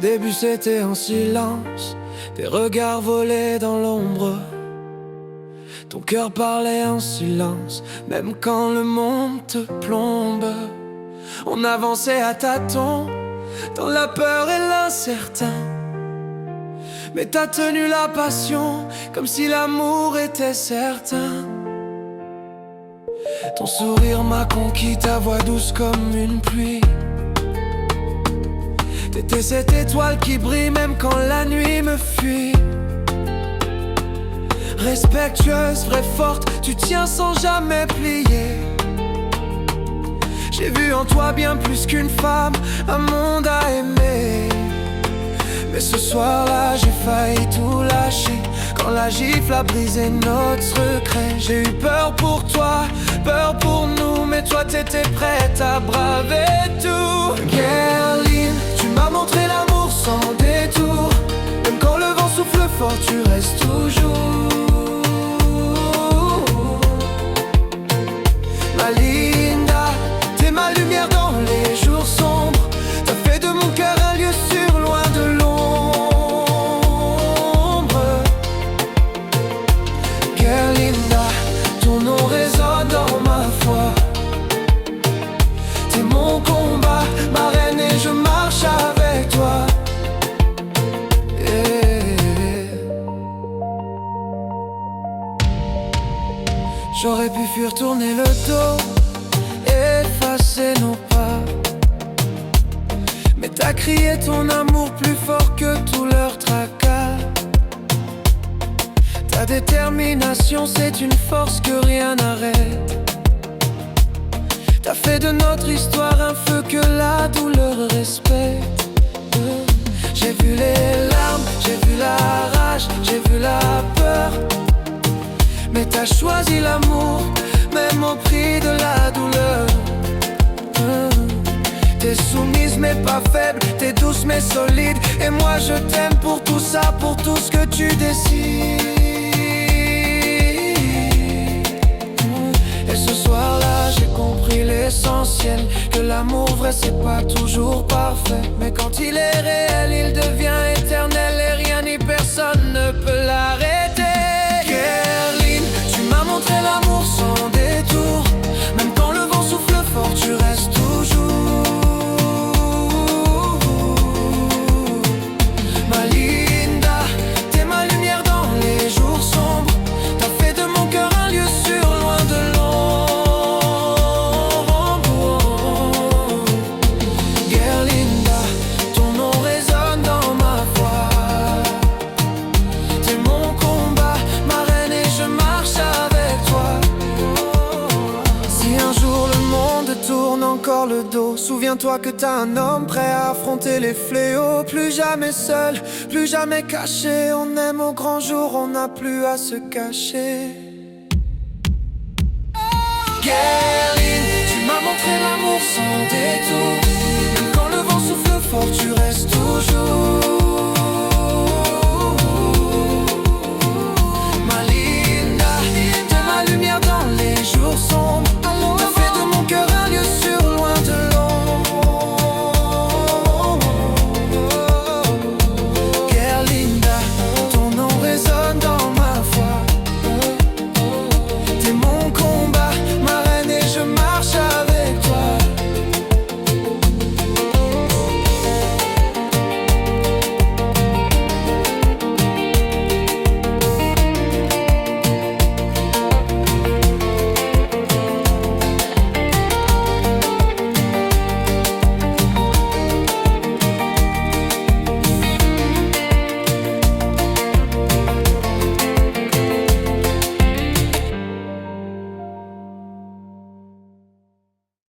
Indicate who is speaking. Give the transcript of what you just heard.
Speaker 1: début c'était en silence, tes regards volaient dans l'ombre. Ton cœur parlait en silence, même quand le monde te plombe. On avançait à tâtons, dans la peur et l'incertain. Mais t'as tenu la passion, comme si l'amour était certain. Ton sourire m'a conquis, ta voix douce comme une pluie. T'étais cette étoile qui brille même quand la nuit me fuit. Respectueuse, vraie, forte, tu tiens sans jamais plier. J'ai vu en toi bien plus qu'une femme, un monde à aimer. Mais ce soir-là, j'ai failli tout lâcher quand la gifle a brisé notre secret. J'ai eu peur pour toi, peur pour nous, mais toi t'étais prête à braver tout. Guerline, tu m'as montré l'amour sans détour. Même quand le vent souffle fort, tu restes toujours. Ma Linda, t'es ma lumière dans les jours sombres. T'as fait de mon cœur un lieu sûr, loin de l'ombre. Linda, ton nom résonne dans ma foi. T'es mon combat, ma reine, et je marche avec toi. J'aurais pu fuir, tourner le dos, effacer nos pas. Mais t'as crié ton amour plus fort que tout leur tracas. Ta détermination, c'est une force que rien n'arrête. T'as fait de notre histoire un feu que la douleur respecte. J'ai vu les larmes, j'ai vu la rage, j'ai vu la peur. Mais t'as choisi l'amour, même au prix de la douleur. T'es soumise mais pas faible, t'es douce mais solide. Et moi je t'aime pour tout ça, pour tout ce que tu décides. Et ce soir-là j'ai compris l'essentiel, que l'amour vrai c'est pas toujours parfait. Mais quand il est réel, il devient éternel. Et rien ni personne ne peut l'arrêter. Montrer l'amour sans détour. Même quand le vent souffle fort, tu restes toujours. Ma Linda, t'es ma lumière dans les jours sombres. T'as fait de mon cœur un lieu sûr, loin de l'ombre. Linda, ton nom résonne dans ma voix. T'es mon combat, ma reine, et je marche avec toi. Si un jour le monde tourne encore le dos, souviens-toi que t'as un homme prêt à affronter les fléaux. Plus jamais seul, plus jamais caché. On aime au grand jour, on n'a plus à se cacher.